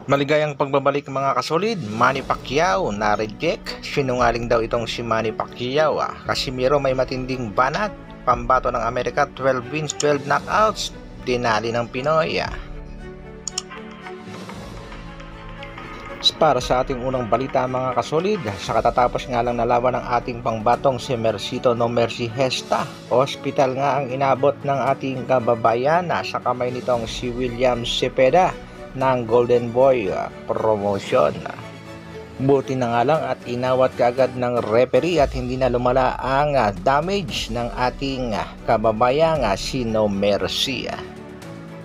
Maligayang pagbabalik mga kasolid, Manny Pacquiao na-reject. Sinungaling daw itong si Manny Pacquiao. Casimero may matinding banat. Pambato ng Amerika, 12 wins, 12 knockouts. Dinali ng Pinoy. Para sa ating unang balita mga kasolid, sa katatapos nga lang na laban ng ating pangbatong si Mercito No Mercy Gesta, hospital nga ang inabot ng ating kababayan sa kamay nitong si William Cepeda ng Golden Boy promotion. Buti na nga lang at inawat kaagad ng referee at hindi na lumala ang damage ng ating kababayan si No Mercy.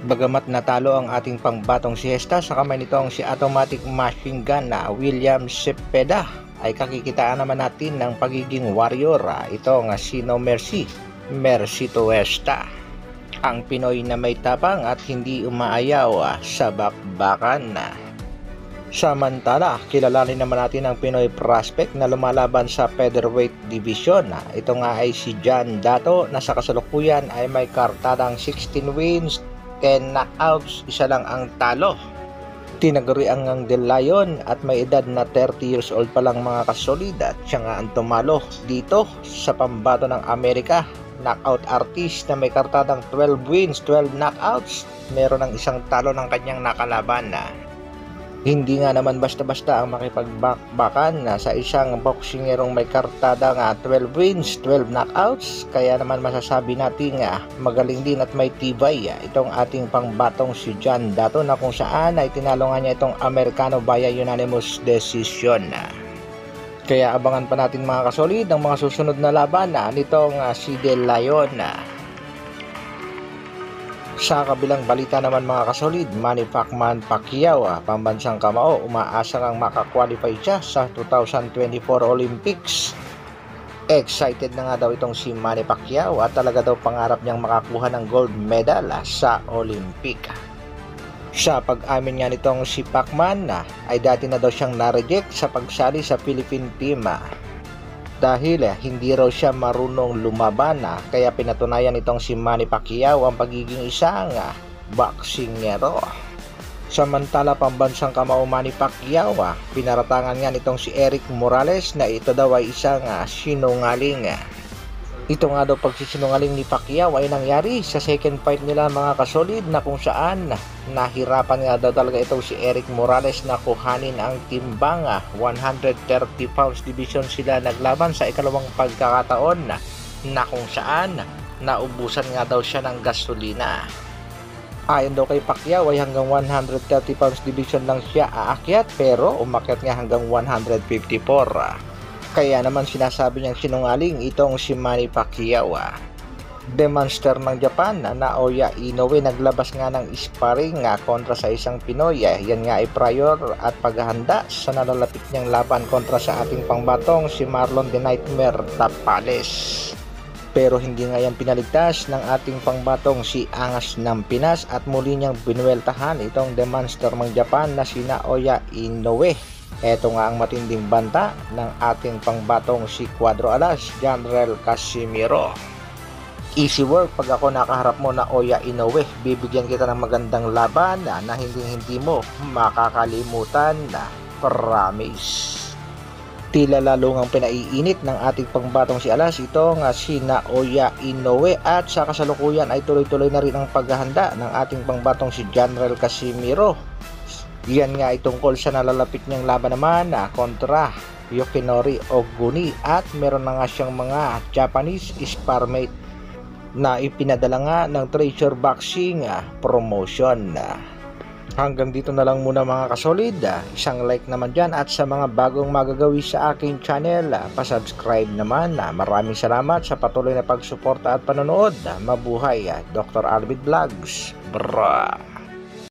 Bagamat natalo ang ating pangbatong si Gesta sa kamay nitong si automatic machine gun na William Cepeda, ay kakikitaan naman natin ng pagiging warrior itong si No Mercy, Mercito Gesta, ang Pinoy na may tapang at hindi umaayaw sa bakbakan. Samantala, kilalanin naman natin ang Pinoy prospect na lumalaban sa featherweight division. Ito nga ay si John Dato na sa kasalukuyan ay may kartadang 16 wins, 10 knockouts, isa lang ang talo. Tinagurian ang Del Lion at may edad na 30 years old pa lang mga kasolid at siya nga ang tumalo dito sa pambato ng Amerika. Knockout artist na may kartadang 12 wins, 12 knockouts, meron ng isang talo ng kanyang nakalaban. Hindi nga naman basta-basta ang makipagbakbakan sa isang boksingerong may kartadang 12 wins, 12 knockouts, kaya naman masasabi natin magaling din at may tibay itong ating pangbatong si John Dato na kung saan ay tinalo nga niya itong Amerikano via unanimous decision. Kaya abangan pa natin mga kasolid ang mga susunod na laban nitong si Del Lion. Sa kabilang balita naman mga kasolid, Manny Pacquiao, pambansang kamao, umaasa ngang makakwalify siya sa 2024 Olympics. Excited na nga daw itong si Manny Pacquiao at talaga daw pangarap niyang makakuha ng gold medal sa Olympic. Sa pag-amin nga nitong si Pacman ay dati na daw siyang na-reject sa pagsali sa Philippine team dahil hindi raw siya marunong lumaban, kaya pinatunayan itong si Manny Pacquiao ang pagiging isang boksingero. Samantala pambansang kamao Manny Pacquiao, pinaratangan nga nitong si Eric Morales na ito daw ay isang sinungaling. Ito nga daw pagsisinungaling ni Pacquiao ay nangyari sa second fight nila mga kasolid na kung saan nahirapan nga daw talaga itong si Eric Morales na kuhanin ang timbang. 130 pounds division sila naglaban sa ikalawang pagkakataon na kung saan naubusan nga daw siya ng gasolina. Ayon daw kay Pacquiao ay hanggang 130 pounds division lang siya aakyat pero umakyat nga hanggang 154. Kaya naman sinasabi niyang sinungaling itong si Manny Pacquiao. Demonster ng Japan na Naoya Inoue naglabas nga ng sparring kontra sa isang Pinoy. Yan nga ay prior at paghahanda sa nalalapit niyang laban kontra sa ating pangbatong si Marlon The Nightmare Tapales. Pero hindi nga yan pinaligtas ng ating pangbatong si Angas ng Pinas at muli niyang binuweltahan itong demonster ng Japan na si Naoya Inoue. Ito nga ang matinding banta ng ating pangbatong si Cuadro Alas, General Casimero. Easy work pag ako nakaharap mo na Naoya Inoue. Bibigyan kita ng magandang laban na hindi mo makakalimutan. Promise. Tila lalo ngang pinaiinit ng ating pangbatong si Alas ito nga si Naoya Inoue at sa kasalukuyan ay tuloy-tuloy na rin ang paghahanda ng ating pangbatong si General Casimero. Yan nga ay tungkol sa nalalapit niyang laban naman kontra Yukinori Oguni at meron na nga siyang mga Japanese sparmate na ipinadala nga ng Treasure Boxing promotion. Hanggang dito na lang muna mga kasolid. Isang like naman dyan at sa mga bagong magagawi sa aking channel, pasubscribe naman. Maraming salamat sa patuloy na pagsuporta at panonood. Mabuhay Dr. Alvid Vlogs. Bra!